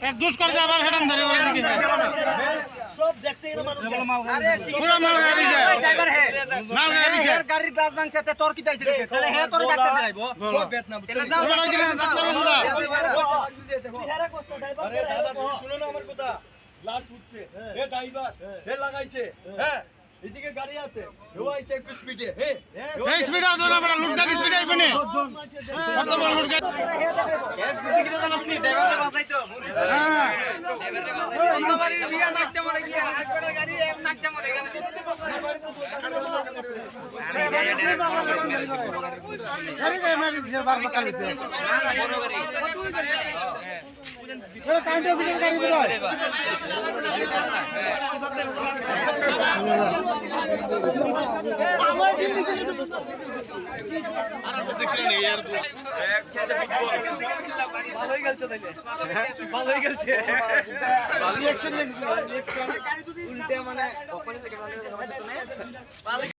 এক দুষ করে আবার হেডাম ধরে ওরে দিকে সব দেখছে এর মানুষ আরে পুরো মাল গাড়ি যায় ড্রাইভার হে মাল গাড়ি যায় গাড়ির গ্লাস ভাঙছে তে তোর কি চাইছে তাহলে হে তোর ডাক্তার দেখাইবো সব বেত না তাহলে যাও ওরা কি না ডাক্তার বন্ধা বিহারে কষ্ট ড্রাইভার আরে দাদা শুনো না আমার কথা লাট উঠছে হে ড্রাইভার হে লাগাইছে হ্যাঁ এদিকে গাড়ি আছে ও আইছে একটু স্পিডে হে এই স্পিড আদো না বড় লুট গাড়ি স্পিড আইবনে কত বড় লুট গাড়ি হে দেখাইবো হে দিকে তো জানাস নি ড্রাইভারে বাজাইতো হ্যাঁ ড্রাইভারে বাজাইতো আমারই বিয়া নাকচা মারে গিয়ে একবারে গাড়ি এক নাকচা মারে গেল আরে ডাইরেক্ট মেরেছে গাড়ি যায় মারি দিছে বার কালি দিছে না না বড় গাড়ি ওরে কাউন্টার ভিতর গাড়ি দিল ভালোই গেলছে তাইলে ভালোই গেলছে রিঅ্যাকশন দেখি রিঅ্যাকশন উল্টে মানে ওখানে থেকে ভালো